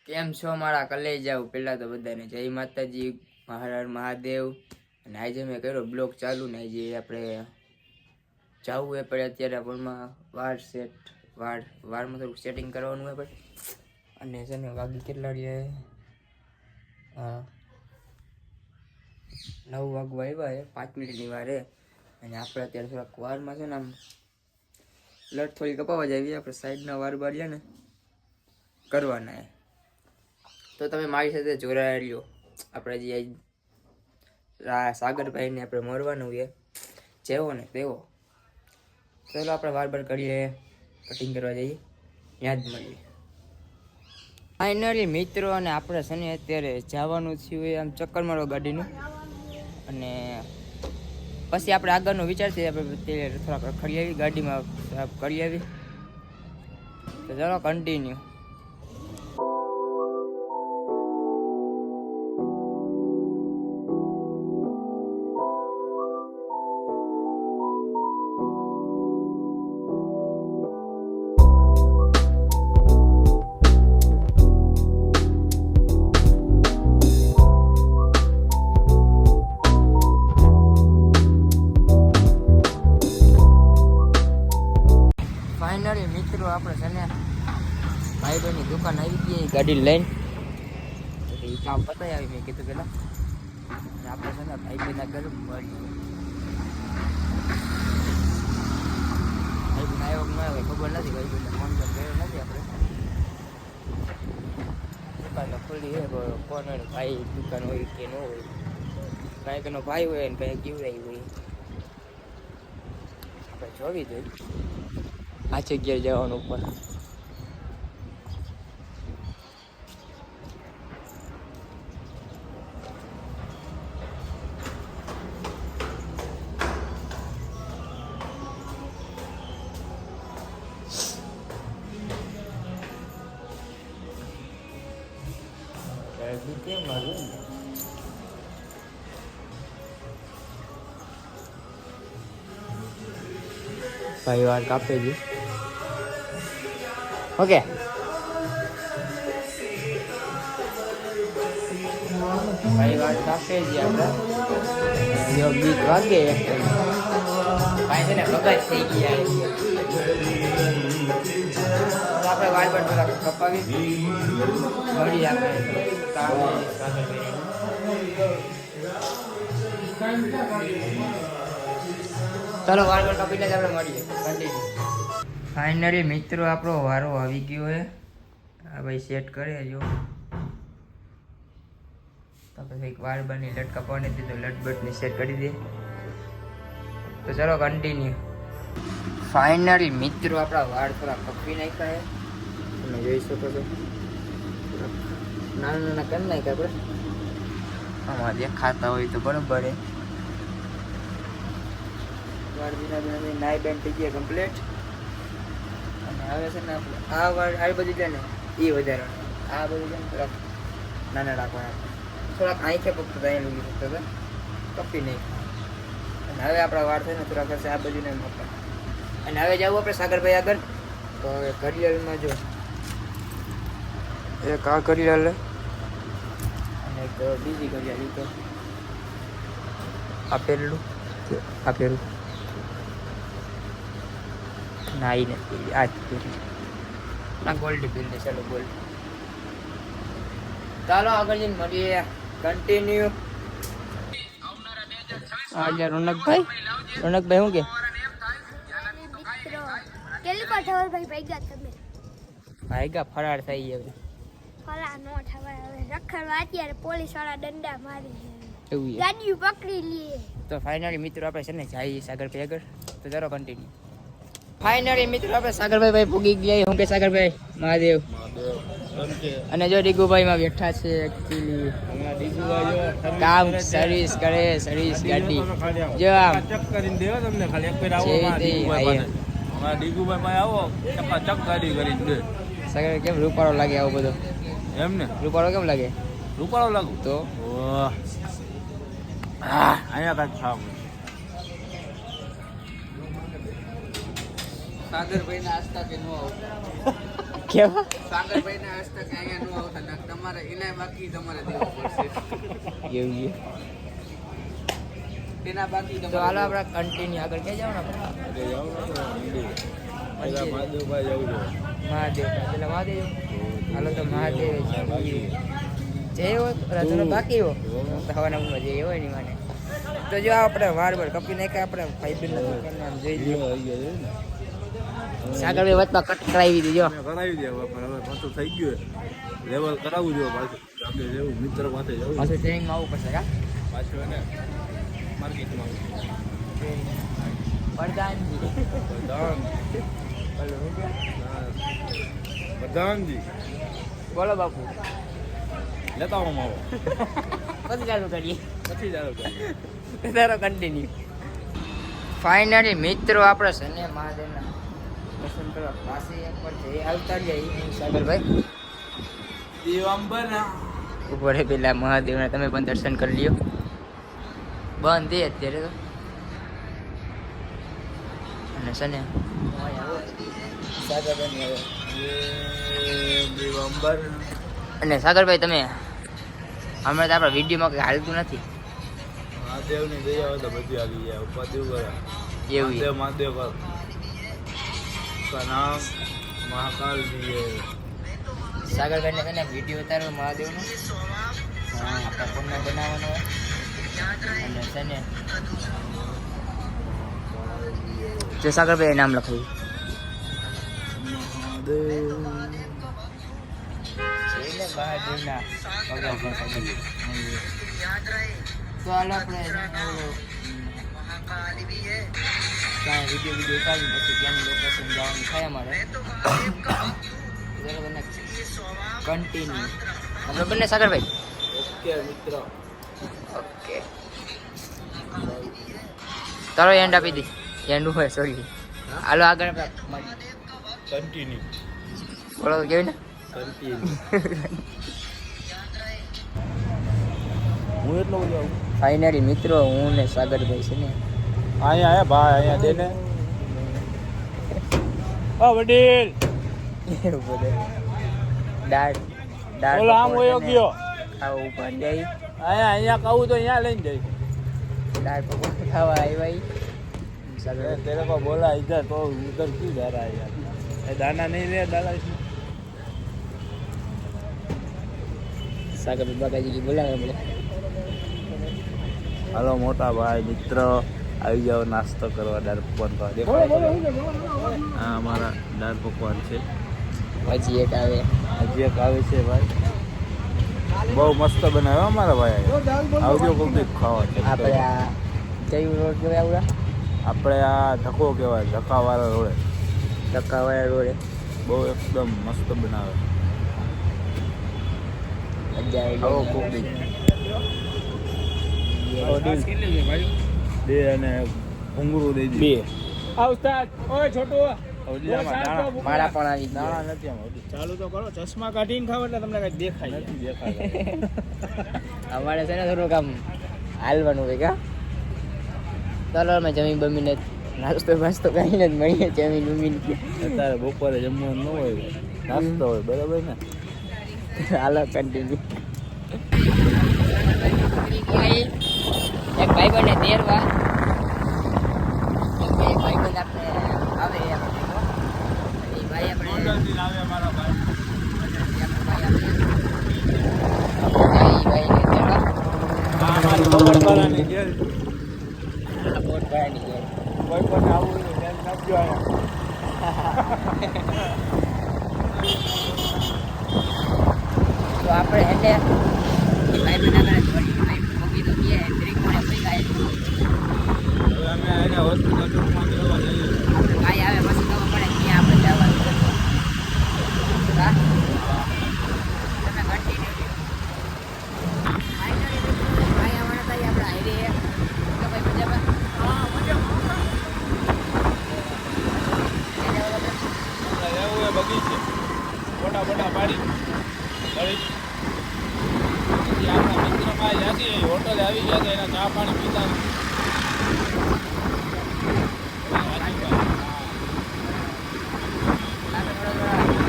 કેમ છો મારા કલેજાઓ? પહેલા તો બધાને જય માતાજી, હર હર મહાદેવ. અને આજે મેં કર્યો બ્લોગ ચાલુ ને આજે આપણે જવું એ પડે અત્યારે આપણમાં વારમાં થોડુંક સેટિંગ કરવાનું હોય પડે. અને છે ને વાગી કેટલા રે 9 વાગવા આવ્યા 5 મિનિટની વાર હે. અને આપણે અત્યારે થોડાક વારમાં છે ને આમ લટ થોડી કપાવા જાવી આપણે સાઈડના વાર બારીએ ને કરવાના હે. તો તમે મારી સાથે જોડાયા રહ્યો. આપણે જે સાગરભાઈને આપણે મળવાનું છે જેવો ને તેવો. ચાલો આપણે વાર કરીએ, કટિંગ કરવા જઈએ, ત્યાં જ મળીએ. ફાઇનલી મિત્રો, અને આપણે છે ને અત્યારે જવાનું થયું આમ ચક્કર મારવા ગાડીનું. અને પછી આપણે આગળનો વિચારથી આપણે થોડાક રખડી આવી ગાડીમાં કરી આવી. તો ચાલો કન્ટિન્યુ. ફાઇનલી મિત્રો, આપણે છે ને ભાઈબંધની દુકાન આવી ગઈ ગાડી લઈને. એ કામ પતાવી આવી મેં કીધું પેલા. આપણે છે ને ભાઈબંધના ઘર મળી ભાઈબંધ આવ્યો કે ના આવ્યો ખબર નથી. ભાઈબંધને ફોન તો કર્યો નથી આપણે. દુકાન તો ખુલ્લી છે, કોણ હોય ભાઈ દુકાન હોય કે ન હોય, કાંઈક એનો ભાઈ હોય ને કાંઈક જીવડાઈ હોય. આપણે જોવી જોઈએ આ જગ્યાએ જવાનું ઉપર. કેમ લાગ્યું ભાઈ? વાર કાપે છે. ઓકે, ભાઈ વાર કાપે છે આપણે. ગીત વાગે ભાઈ છે ને ભગત થઈ ગયા. આપણે વાર પર થોડા કપાવી મળી આપણે. ચાલો વાર પર કપીને જ આપણે મળીએ. ફાઇનલી મિત્રો, આપણો વારો આવી ગયો હે. આ ભાઈ સેટ કરે જો. તો પછી એક વાર બની લટ કપાવવાની હતી તો લટબટની સેટ કરી દે. તો ચાલો કન્ટિન્યુ. ફાઇનલી મિત્રો, આપણા વાળ થોડા કપી નાખ્યા છે. તમે જોઈ શકો છો નાના નાના કરી નાખ્યા આપણે. આમાં દેખાતા હોય તો બરોબર હે. વાળ બીના નાઈ બેન થઈ ગયા કમ્પ્લીટ. અને હવે છે ને આ વાળ આ બધી છે ને એ વધારવાનું. આ બધી છે ને થોડાક નાના રાખવાના. થોડાક આંખે ફક્ત ત્યાં લૂગી શકતો હતો, કપી નહીં. અને હવે આપણા વાળ છે ને થોડાક હશે આ બધીને મોટા. અને હવે જવું આપણે સાગરભાઈ આગળ. તો હવે ઘડિયાળમાં જો એક આ ઘડિયાળ અને એક બીજી ઘડિયાળ. તો આપેલું ના એ નથી, આ જ પહેરી ના ગોલ્ડ બિલ ને. ચાલો ગોલ્ડ. ચાલો આગળ જઈને મળીએ, કન્ટિન્યુ. આજે રોનકભાઈ શું કે ભાઈગા ફરાર થઈ ગયો. ફરાર નો થવાય હવે. રખડવા અત્યારે પોલીસ વાળા દંડા મારી એવું ગાડી પકડી લઈએ. તો ફાઇનલી મિત્રો, આપણે છે ને જઈએ સાગરભાઈ આગળ. તો ચાલો કન્ટિન્યુ. ફાઇનલી મિત્રો, આપણે સાગરભાઈ ભાઈ પૂગી ગયા. હું કે સાગરભાઈ મહાદેવ. અને જો ડીગુભાઈ માં બેઠા છે. એકચ્યુઅલી કામ સર્વિસ કરે, સર્વિસ ગાડી જો આમ ચક કરીને દેવો તમને ખાલી એક ફેર આવો ડીગુભાઈ માં આવો ચક ગાડી કરીને દે. સાગર કેમ રૂપાળો લાગે આવો બધો? એમ ને રૂપાળો કેમ લાગે? રૂપાળો લાગુ તો અહીંયા કાંઈક ખાવ. સાગરભાઈ ના આસ્તા કે નો આવું. કેવા સાગરભાઈના હસ્તક અહીંયા ન આવતા ને તમારે એના બાકી તમારે દેવું પડશે એવું છે એના બાકી તો હાલો આપણે કન્ટિન્યુ આગળ ક્યાં જવાનું આપણે મહાદેવ પેલા મહાદેવ હાલો તો મહાદેવ જય હોય થોડો બાકી હો હવાના ઊંઘમાં જઈ હોય નહીં મને તો જો આપણે વાર કપી નાખ્યા આપણે ભાઈ બહેન જોઈ લઈએ સાગરભાઈ વચમાં કટ કરાવી દીધો કરાવી દે હવે પાછું થઈ ગયું લેવલ કરાવવું જોઈએ પાછું આપણે જેવું મિત્ર પાસે જવું પાછું ટ્રેનિંગમાં આવવું પડશે કા પાછું એને માર્કેટમાં પ્રધાનજી પ્રધાનજી બોલો બાપુ લેતા આવો આવો પછી ચાલુ કરીએ પછી ચાલુ કરીએ તારો કન્ટિન્યુ ફાઇનલી મિત્રો આપણે શને મહાદેવના દર્શન કરવા પાસે એકવાર જઈ આવતા જઈએ સાગરભાઈ દિવાંબરના ઉપર પેલા મહાદેવના તમે પણ દર્શન કરી લ્યો બંધ દે અત્યારે તો અને શને સાગરભાઈ હવે દિવાંબર અને સાગરભાઈ તમે હમણાં તો આપણા વિડીયોમાં કંઈ હાલતું નથી મહાદેવની દયા હોય તો બધી આવી જાય ઉપાધિ કરે એવું છે. મહાદેવ का नाम महाकाल जी है સાગરભાઈને છે ને વિડીયો ઉતારો મહાદેવનો આપણા ફોનમાં બનાવવાનો હોય અને છે ને જે સાગરભાઈ નામ લખાયું એટલે મહાદેવના પગલા પર સાગરભાઈ. તો હાલો આપણે ત્યાં વિડીયો ઉતારી પછી ત્યાંની લોકેશન જવાનું થાય અમારે કન્ટિન્યુ આપણે બંને સાગરભાઈ ઓકે મિત્ર ઓકે તારો એન્ડ આપી દી એન્ડ હોય સોરી હાલો આગળ આપણે કન્ટિન્યુ બોલો તો કેવી ને કન્ટિન્યુ હું એટલો બધો આવું ફાઇનલી મિત્રો હું ને સાગરભાઈ છે ને અહીંયા આયા ભાઈ અહીંયા દેને ઓ વડીલ એવું બધે દાળ ઓલો આમ હોયો ગયો ખાવા ઉપર જઈ અહીંયા કહું તો અહીંયા લઈને જઈ દાળ પકવાન ખાવા આવ્યા સાગર तेरे को बोला इधर तो उधर क्यों जा रहा है यार ये दाना नहीं ले डाला इसमें સાગરભાઈ બાકાજી બોલાવે બોલે हेलो मोटा भाई मित्र આવી જાઓ નાસ્તો કરવા દાળ પકવાન ખાવા દેખાય હા અમારા દાળ પકવાન છે હજી એક આવે હજી એક આવે છે ભાઈ બહુ મસ્ત બનાવ્યો અમારા ભાઈ આવજો કોક દી ખાવા આપણે આ કયું રોડ કહેવાય આવડા આપણે આ ધક્કો કહેવાય ધક્કાવાળા રોડે ધક્કાવાળા રોડે બહુ એકદમ મસ્ત બનાવે મજા આવી આવો ગઈ. કોક દી બે અને ઘૂંઘરું દઈ દે બે મારા પણ આવી ગયા દાણા નથી આમાં હજી. ચાલુ તો કરો ચશ્મા કાઢીને ખાવ એટલે તમને કઈ દેખાય નથી દેખાતા અમારે છે ને થોડુંક આમ હાલવાનું હોય કા ચાલો અમે જમીન બમીને નાસ્તો બાસ્તો કાંઈ નથી મળીએ જમીન બમીન અત્યારે બપોરે જમવાનું ન હોય નાસ્તો હોય બરાબર ને હાલો કન્ટિન્યુ એક ભાઈબંધને તેરવા ભાઈબંધ આપણે આવે એ ભાઈ આપણે બોટ ભરાની ગેર કોઈ પણ આવું ધ્યાન રાખજો તો આપણે એટલે ભાઈબંધ આગળ જોડી ભાઈ મૂકી તો ગયા બ્રેક મળે પછી ગાય અમે એને હોસ્પિટલમાં જવા જઈએ આપણે ભાઈ આવે પછી ખબર પડે કે આપણે જવાનું હા તમે કન્ટિન્યુ ભાઈ આવવાના તારી આપણે હાઈરે તો ભાઈ મજામાં એવું એ બગીચે મોટા મોટા પાડી આપણા મિત્ર પાસે જાતી હોટલે આવી ગયા એના ચા પાણી પીતા આપણે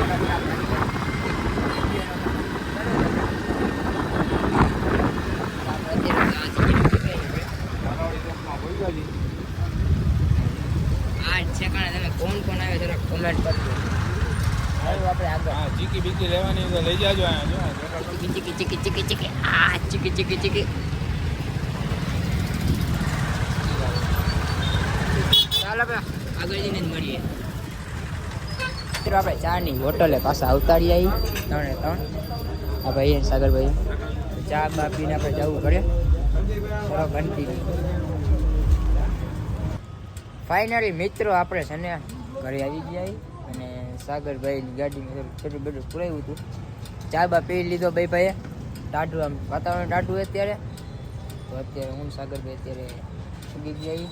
થોડા હાલો આપણે આગળ હા ચીકી બીકી લેવાની તો લઈ જાજો અહીંયા જો ચીકી ચીકી ચીકી ચીકી આ ચીકી ચીકી ચીકી ચાલો આપણે આગળ જઈને જ મળીએ મિત્રો આપણે ચાની હોટલે પાછા અવતારી આવી 3 આ ભાઈ સાગરભાઈ ચા બા પીને આપણે જવું પડે ચલો કન્ટિન્યુ ફાઇનલી મિત્રો આપણે છે ને ઘરે આવી ગયા અને સાગરભાઈની ગાડીમાં થોડું બધું પુરાયું હતું ચા બા પી લીધો ભાઈએ ટાઢું આમ વાતાવરણ ટાઢું અત્યારે તો અત્યારે હું સાગરભાઈ અત્યારે પૂગી ગયા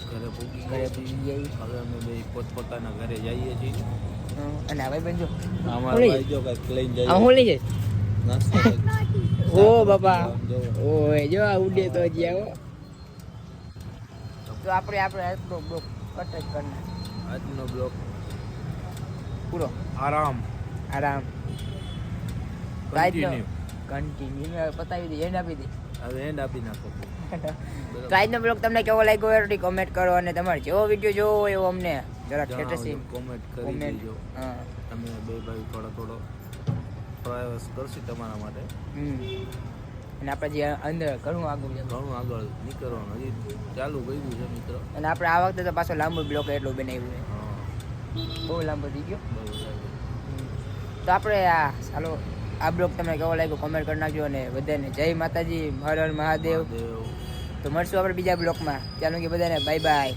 ઘરે પૂગી ગયા હવે અમે બે પોતપોતાના ઘરે જઈએ છીએ અને આ ભાઈ જો અમારા ભાઈ જો કંઈક લઈને આ જઈએ હું લઈ જાય નાસ્તો ઓ બાપા ઓય જો આ ઉડે તો જ્યાં તો આપણે આજનો બ્લોક કટ જ કરના આજનો બ્લોક પૂરો આરામ આરામ કન્ટિન્યુ કન્ટિન્યુ પતાવી દી એન્ડ આપી દી હવે એન્ડ આપી નાખો તો આજનો બ્લોગ તમને કેવો લાગ્યો એ કમેન્ટ કરો અને તમારે જેવો વિડીયો જોવો હોય એવો અમને જરાક સ્ટેટસ કોમેન્ટ કરી દેજો હા અમે બે ભાઈ થોડો પ્રયાસ કરશું તમારા માટે અને આપણે જે અંદર ઘણું આગળ છે ઘણું આગળ નીકળવાનું હજી ચાલુ કર્યું છે મિત્રો અને આપણે આ વખતે તો પાછો લાંબો બ્લોક એટલું બનાવ્યું છે હા બહુ લાંબો થઈ ગયો બહુ સારું. તો આપણે આ ચાલો આ બ્લોગ તમને કેવો લાગ્યો કોમેન્ટ કરી નાખજો અને બધાને જય માતાજી હર હર મહાદેવ મહાદેવ તો મળશું આપણે બીજા બ્લોગમાં ચાલો કે બધાને બાય બાય